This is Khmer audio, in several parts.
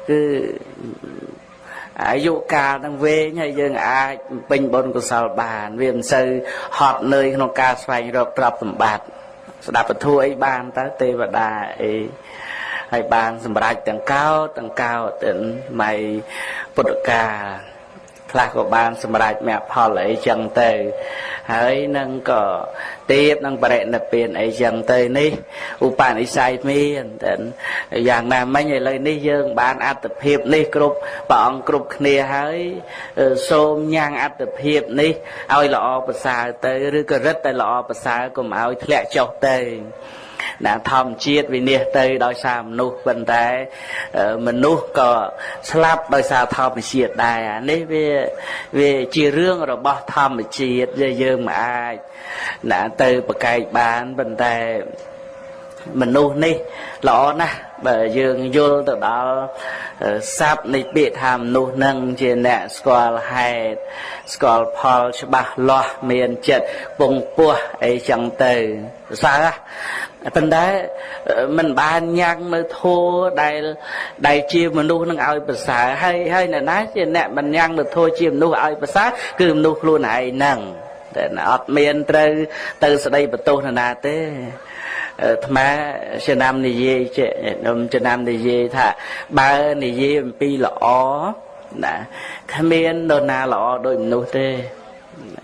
cứ dụ ca đang về hay dương ai bình bồn của sao bàn viên sư họp nơiក្នុងការស្វែងរកទ្រព្យសម្បត្តិស្ដាប់ពធអីបានតើទេវតាអីហើយបានសម្រេចទាំងកោទាំងម៉ៃពុទ្ធកាខ្លះក៏បានសម្រេចមគ្គផលអីចឹងទៅហើយនឹងក៏ទៀតនឹងបរិនិព្វានអីចឹងទៅនេះឧបនិស្ស័យមានតែយ៉ាងណាមិញឥឡូវនេះយើងបានអត្តភាពនេះគ្រប់ព្រះអង្គគ្រប់គ្នាហើយសូមញ៉ាំងអត្តភាពនេះឲ្យល្អប្រសើរទៅឬក៏រឹតតែល្អប្រសើរកុំឲ្យធ្លាក់ចុះទៅណាធម្មជាតិវិនិច្ឆ័យទៅដោយសារមនុស្សប៉ុន្តែមនុស្សក៏ស្លាប់ដោយសារធម្មជាតិដែរអានេះវាជារឿងរបស់ធម្មជាតិយើងមិនអាចណាទៅប្រកែកបានប៉ុន្តែមនុស្សនេះល្អណាស់បើយើងយល់ទៅដល់ស័ព្ទនៃពាក្យថាមនុស្សនឹងជាអ្នកស្គាល់ហេតុស្គាល់ផលច្បាស់លាស់មានចិត្តពងពោះអីចឹងទៅសើប៉ុន្តែមិនបានញ៉ាំងនៅធัวដែលជាមនុស្សនឹងឲ្យប្រសើរហើយអ្នកណាជាអ្នកមិនញ៉ាំងនៅធัวជាមនុស្សឲ្យប្រសើរគឺមនុស្សខ្លួនឯងហ្នឹងតែអត់មានត្រូវទៅស្ដីបន្ទោសណាទេអាត្មាចំណាំនិយាយចំណាំនិយាយថាបើនិយាយអំពីល្អណាគ្មាននរណាល្អដូចមនុស្សទេ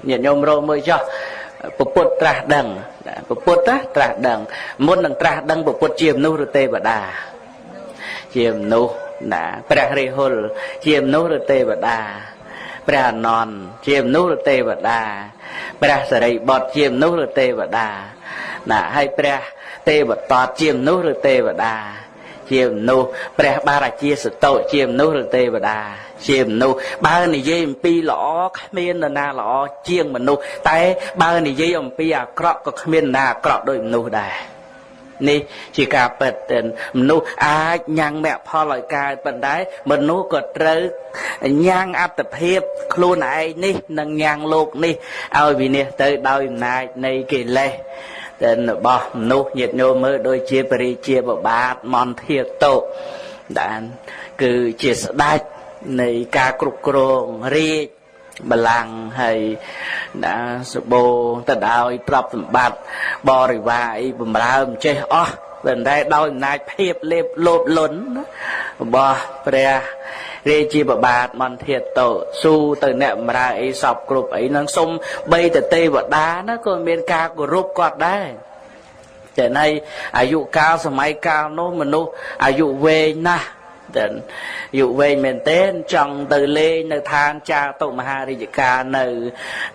ញាតិញោមរកមើលចុះពុទ្ធត្រាស់ដឹងពុទ្ធត្រាស់ដឹងមុននឹងត្រាស់ដឹងពុទ្ធជាមនុស្សឬទេវតាជាមនុស្សណាព្រះរាហុលជាមនុស្សឬទេវតាព្រះអនន្តជាមនុស្សឬទេវតាព្រះសារីបុត្រជាមនុស្សឬទេវតាណាហើយព្រះទេវតាជាមនុស្សឬទេវតាជាមនុស្សព្រះបារាជាសតុជាមនុស្សឬទេវតាជាមនុស្សបើនិយាយអំពីល្អគ្មាននរណាល្អជាងមនុស្សតែបើនិយាយអំពីអាក្រក់ក៏គ្មាននរណាអាក្រក់ដូចមនុស្សដែរនេះជាការពិតតែមនុស្សអាចញ៉ាំងមគ្គផលឲ្យកើតប៉ុន្តែមនុស្សក៏ត្រូវញ៉ាំងអត្តភាពខ្លួនឯងនេះនិងញ៉ាំងលោកនេះឲ្យវិនិច្ឆ័យទៅដោយអំណាចនៃកិលេសតែរបស់មនុស្សញាតិញោមមើលដូចជាបរិជាបបាទមន្ធាតុដែលគឺជាស្ដេចនៃការគ្រប់គ្រងរាជបល្ល័ង្កហើយណាសបោទៅដោយទ្រព្យសម្បត្តិបរិវារអីបំរើមិនចេះអស់ប៉ុន្តែដោយអំណាចភាពលេបលោភលន់របស់ព្រះរាជាបបាទមន្ធាតុស៊ូទៅអ្នកបម្រើអីសពគ្រប់អីនឹងសុំបីតទេវតាណាក៏មានការគោរពគាត់ដែរតែនៃអាយុកាលសម័យកាលនោះមនុស្សអាយុវែងណាស់តែយុវែងមែនទែនចង់ទៅលេងនៅឋានចាតុមហារាជការ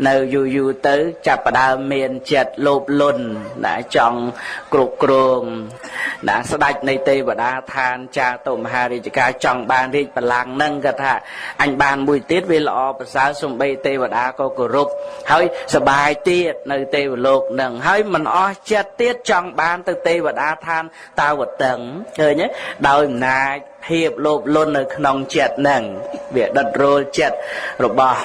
នៅយូរទៅចាប់ផ្ដើមមានចិត្តលោភលន់ណាចង់គ្រប់គ្រងណាស្ដេចនៃទេវតាឋានចាតុមហារាជការចង់បានរាជបល្ល័ង្កនឹងគាត់ថាអញបានមួយទៀតវាល្អប្រសើរសំបីទេវតាក៏គោរពហើយសបាយទៀតនៅទេវលោកនឹងហើយមិនអស់ចិត្តទៀតចង់បានទៅទេវតាឋានតាវតឹងឃើញទេដោយអំណាចភាពលោភលន់នៅក្នុងចិត្តហ្នឹងវាដិតរោលចិត្តរបស់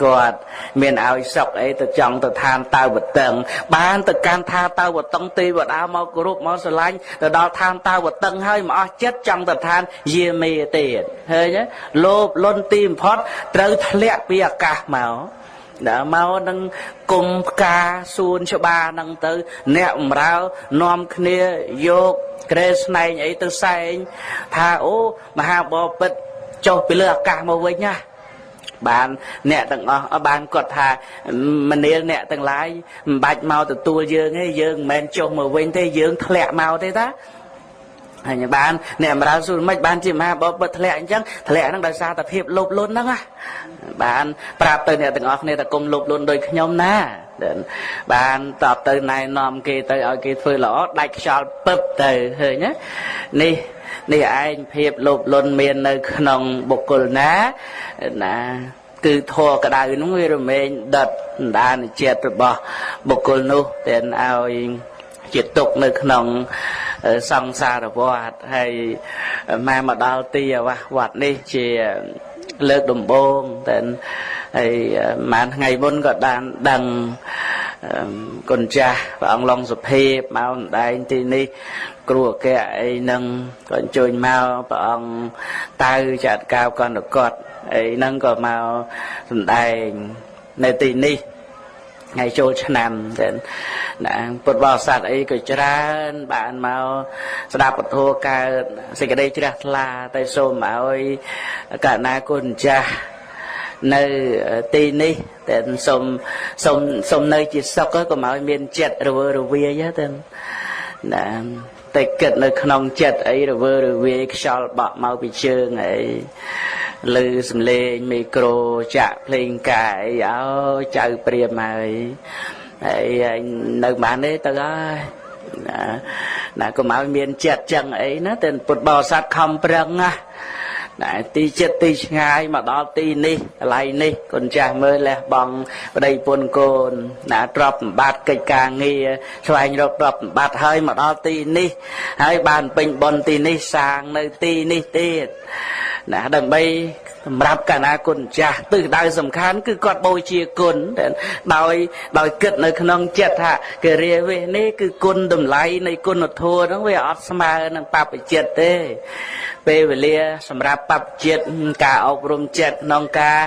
គាត់មានឲ្យសុខអីទៅចង់ទៅឋានតាវតឹងបានទៅកាន់ឋានតាវតឹងទេវតាមកគោរពមកស្រឡាញ់ទៅដល់ឋានតាវតឹងហើយមកអស់ចិត្តចង់ទៅឋានយាមេទៀតឃើញទេលោភលន់ទីបំផុតត្រូវធ្លាក់ពីអាកាសមកដល់មកនឹងគុំផ្កាសួនច្បារហ្នឹងទៅអ្នកបម្រើនាំគ្នាយកក្រែស្នែងអីទៅសែងថាអូមហាបពិតចុះពីលើអាកាសមកវិញណាបានអ្នកទាំងអស់បានគាត់ថាមនាលអ្នកទាំងឡាយមិនបាច់មកទទួលយើងទេយើងមិនមែនចុះមកវិញទេយើងធ្លាក់មកទេតាហើយបានអ្នកបម្រើសួរមិនបានជាមហាបពិតធ្លាក់អញ្ចឹងធ្លាក់ហ្នឹងដោយសារតែភាពលោភលន់ហ្នឹងណាបានប្រាប់ទៅអ្នកទាំងអស់គ្នាថាកុំលោភលន់ដូចខ្ញុំណាបានតបទៅណែនាំគេទៅឲ្យគេធ្វើល្អដាច់ខ្យល់ពឹបទៅឃើញណានេះឯងភាពលោភលន់មាននៅក្នុងបុគ្គលណាគឺធម៌ក្តៅនោះវារមែងដិតបណ្ដានចិត្តរបស់បុគ្គលនោះតែឲ្យជាទុកនៅក្នុងសង្សារវដ្តហើយមកដល់ទីអាវាសវត្តនេះជាលើកដំបូងតែហើយប្រហែលថ្ងៃមុនក៏បានដឹង កូនចាស់ព្រះអង្គឡុងសុភីមកម្ដែងទីនេះគ្រូអគ្គអីនឹងក៏អញ្ជើញមកព្រះអង្គតៅចាត់កាវកណ្ដកត់អីហ្នឹងក៏មកសម្ដែងនៅទីនេះថ្ងៃចូលឆ្នាំទៅណាពុទ្ធបរិស័ទអីក៏ច្រើនបានមកស្ដាប់ពធកើតសេចក្តីជ្រះថ្លាទៅសូមឲ្យកណាគុណចាស់នៅទីនេះតែសូមនៅជាសុខក៏មកឲ្យមានចិត្តរវើរវាយទៅណាតែគិតនៅក្នុងចិត្តអីរវើរវាយខ្យល់បក់មកពីជើងអីឮសំឡេងមីក្រូចាក់ភ្លេងកាយអើចៅព្រាមហើយនៅបានទេទៅហើយណាកុំឲ្យមានចិត្តចឹងអីណាតែពុទ្ធបរិស័ទខំប្រឹងណាទីចិត្តទីឆ្ងាយមកដល់ទីនេះកន្លែងនេះកូនចាស់មើលលះបង់ប្តីប្រពន្ធកូនណាទ្រព្យសម្បត្តិកិច្ចការងារស្វែងរកទ្រព្យសម្បត្តិហើយមកដល់ទីនេះហើយបានពេញបុណ្យទីនេះសាងនៅទីនេះទៀតណាដើម្បីសម្រាប់កណាគុណចាស់ទិសដៅសំខាន់គឺគាត់បូជាគុណដោយគិតនៅក្នុងចិត្តថាកិរិយាវេសនេះគឺគុណតម្លៃនៃគុណធម៌ហ្នឹងវាអត់ស្មើនឹងបព្វជិតទេពេលវេលាសម្រាប់បព្វជិតការអប់រំចិត្តក្នុងការ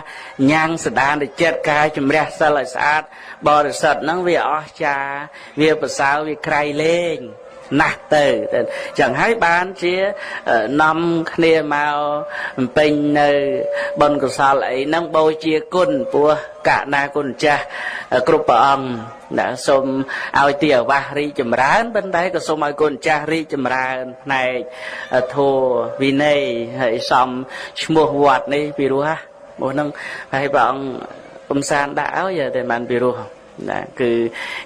ញ៉ាំងសដានចិត្តការជំរះសិលឲ្យស្អាតបរិសុទ្ធហ្នឹងវាអស្ចារ្យវាប្រសើរវាក្រៃលែងណាស់ទៅចឹងហើយបានជានាំគ្នាមកបំពេញនៅបុណ្យកុសលអីហ្នឹងបូជាគុណព្រោះកណាគុណចាស់គ្រប់ព្រះអង្គណាសូមឲ្យទីអាវាសរីចម្រើនប៉ុន្តែក៏សូមឲ្យគុណចាស់រីចម្រើនផ្នែកធម៌វិន័យហើយសំឈ្មោះវត្តនេះពីរោះមកហ្នឹងហើយព្រះអង្គកំសាន្តដាក់ឲ្យតែបានពីរោះណាគឺ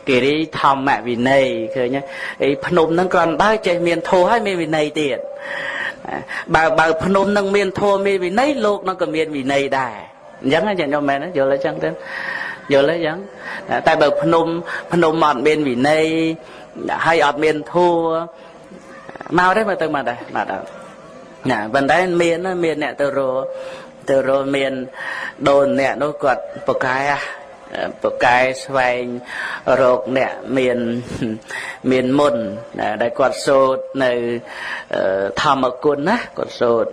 គិរីធម្មវិន័យឃើញអីភ្នំហ្នឹងគ្រាន់បើចេះមានធម៌ហើយមានវិន័យទៀតបើភ្នំហ្នឹងមានធម៌មានវិន័យលោកហ្នឹងក៏មានវិន័យដែរអញ្ចឹងចាខ្ញុំមែនយល់អញ្ចឹងទៅយល់អញ្ចឹងតែបើភ្នំអត់មានវិន័យហើយអត់មានធម៌មកទេមើលទៅមកដែរណាប៉ុន្តែមានអ្នកទៅរកមានដូនអ្នកនោះគាត់ប្រកែស្វែងរកអ្នកមានមុនដែលគាត់សូត្រនៅធម្មគុណណាគាត់សូត្រ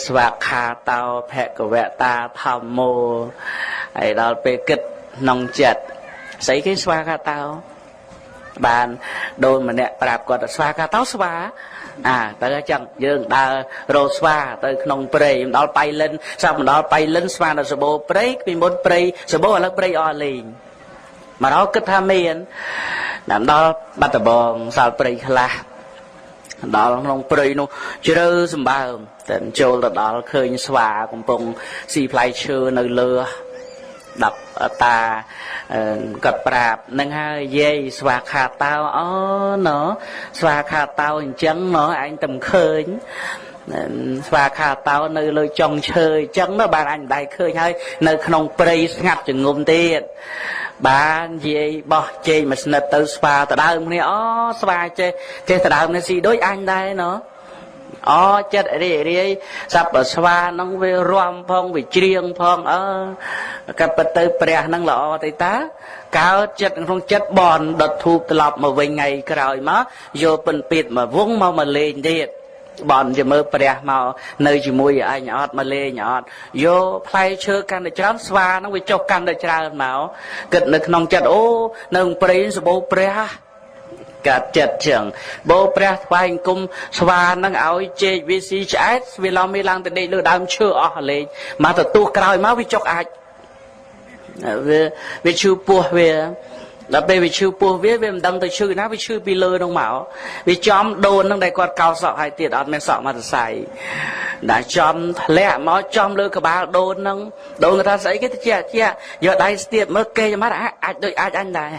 ស្វាខាតោភគវតាធម្មោហើយដល់ពេលគិតក្នុងចិត្តស្អីគេស្វាខាតោបានដូនម្នាក់ប្រាប់គាត់ថាស្វាខាតោស្វាទៅអញ្ចឹងយើងដើររកស្វាទៅក្នុងព្រៃមកដល់បៃលិនស្វានៅសបោព្រៃពីមុនព្រៃសបោឥឡូវព្រៃអស់លេងមករកគិតថាមានដល់បាត់ដំបងសាលព្រៃខ្លះដល់ក្នុងព្រៃនោះជ្រៅសម្បើមតែចូលទៅដល់ឃើញស្វាកំពុងស៊ីផ្លែឈើនៅលើដាក់តាគាត់ប្រាប់នឹងហើយយាយស្វាខាតោអូណូស្វាខាតោអញ្ចឹងណូអញតែមិនឃើញស្វាខាតោនៅលើចុងឈើអញ្ចឹងណាបានអញមិនដែលឃើញហើយនៅក្នុងព្រៃស្ងាត់ចងំទៀតបានយាយបោះជែកមួយស្និតទៅស្វាដដើមគ្នាអូស្វាចេះដដើមនេះស៊ីដូចអញដែរណូចិត្តរីសັບស្វាហ្នឹងវារំផងវាច្រៀងផងកាត់ពិតទៅព្រះហ្នឹងល្អទេតាកើតចិត្តក្នុងចិត្តបនដុតធូបត្រឡប់មកវិញថ្ងៃក្រោយមកយកពិនពេតមកវងមកលេងទៀតបនជាមើលព្រះមកនៅជាមួយអញអត់មកលេងអត់យកផ្លែឈើកាន់តែច្រើនស្វាហ្នឹងវាចុះកាន់តែច្រើនមកគិតនៅក្នុងចិត្តអូនៅព្រៃសបោព្រះកាត់ចិត្តចឹងបោព្រះថ្វាយអង្គមស្វានឹងឲ្យជែកវាស៊ីឆ្អែតវាឡំមានឡើងទៅដេកលើដើមឈើអស់លេងមកទទួលក្រោយមកវាចុកអាចវាឈឺពោះវាដល់ពេលវាឈឺពោះវាមិនដឹងទៅឈឺណាវាឈឺពីលើនោះមកវាចំដូននឹងដែលគាត់កោសសក់ឲ្យទៀតអត់មានសក់មកសរសៃដែលចំធ្លាក់មកចំលើក្បាលដូននឹងដូនគាត់ថាស្អីគេទៅជាយកដៃស្ទាបមើលគេចាំអាចដូចអាចអញដែរ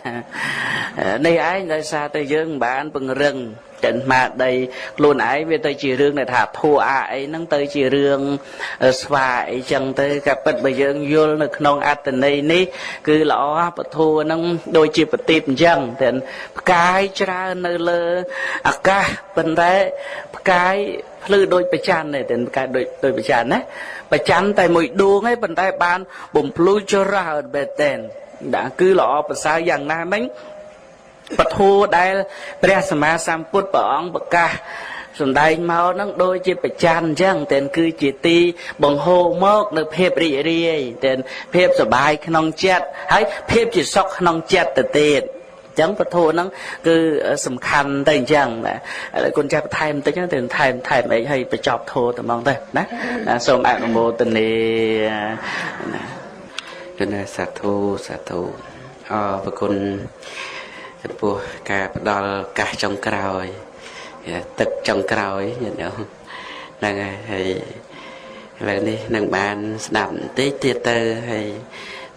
នេះឯងដោយសារតែយើងមិនបានពង្រឹងចិនមកដីខ្លួនឯងវាទៅជារឿងដែលថាធัวអីហ្នឹងទៅជារឿងស្វាអីចឹងទៅក៏ពិតបើយើងយល់នៅក្នុងអត្តន័យនេះគឺល្អពធัวហ្នឹងដូចជាប្រទីបអញ្ចឹងតែផ្កាយច្រើននៅលើអាកាសប៉ុន្តែផ្កាយភ្លឺដូចប្រច័នទេតែផ្កាយដូចប្រច័នណាប្រច័នតែមួយដួងឯងប៉ុន្តែបានបំភ្លឺច្រើនបែបតែ đã cứ lọ bật sao dần na mấy bật thua đây bây giờ mà sam put bỏng bậc ca sùng đây mau nó đôi chia bạch chan chăng tên cứ chỉ ti bằng hồ mốc được phép rì rì tên phép sờ bài non chết hay phép chỉ sọc non chết từ tiền chẳng bật thua nó cứ sầm khăn đây chăng là con trai thay em tới nhá tiền thay ấy hay phải chọc thua tụi mong đây nè xong bạn một tình này cho nên sát thu và con bùa cả đo cả trong cào tật trong cào ấy nhận được là hay là đi nâng bàn đậm tí tiệt tơ hay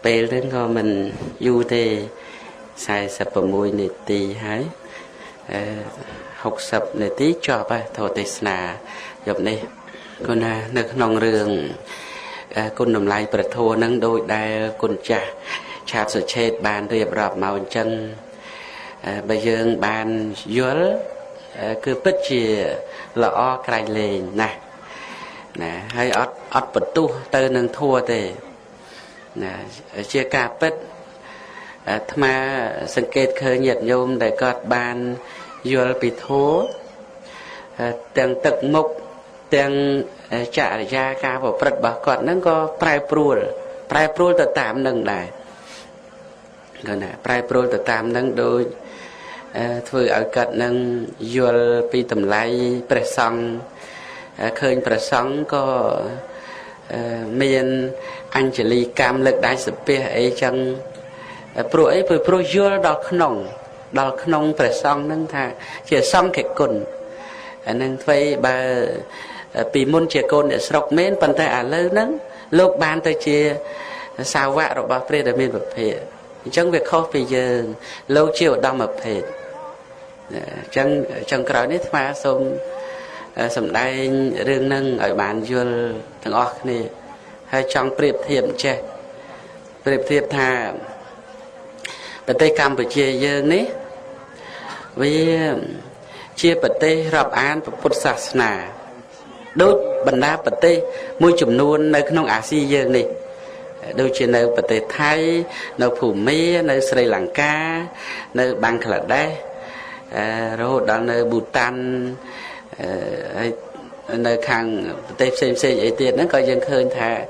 bê đến coi mình du thì xài sập vào môi này tì hái học sập này tí cho ba thổi tê sna dọc này con nước nòng rừng con nằm lại bật thua nâng đôi đai con chạp sự chết bàn riệp rọp màu chân bây giờ bàn dối cứ bích chìa lọ cài lên nè hay ọt bật tu tơ nâng thua thì chia cả bích màสังเกตเคยnhiệt nhôm để cọt bàn dối bị thua tiếng tực mục tiếng trả ra ca vào bật bảo cọt nó có prai prul từ tạm nâng lại rồi nè prai prul từ tạm nâng đôi vừa ở cận nâng dùa pi tầm lai presong khơi presong có miền Angeli cam lực đại sập pe ấy chân pro ấy pro dùa đào khnon presong nâng thà chỉ xong cái cồn nâng phơi bà pi môn chỉ cồn để sọc mến bàn tay à lơ nâng lục bàn tay chia sao vạ rồi bà pre để miền bậc phê chân việc khó bây giờ lâu chiều đau mập phê chân cõi nít mà sum đây riêng nâng ở bàn dưa thằng óc này hay trong priệp thiệp thà bờ tây Campuchia dương ní với chia bờ tây rập an Phật sát na đôi bần đa bờ tây môi chùm nuôn nơi không Asia dương này đôi trên nơi bờ tây Thái nơi Phù Mỹ nơi Sri Lanka nơi Bangladesh rồi đó nơi Bhutan nơi khang tây xem ấy tiền nó coi dân khơi thà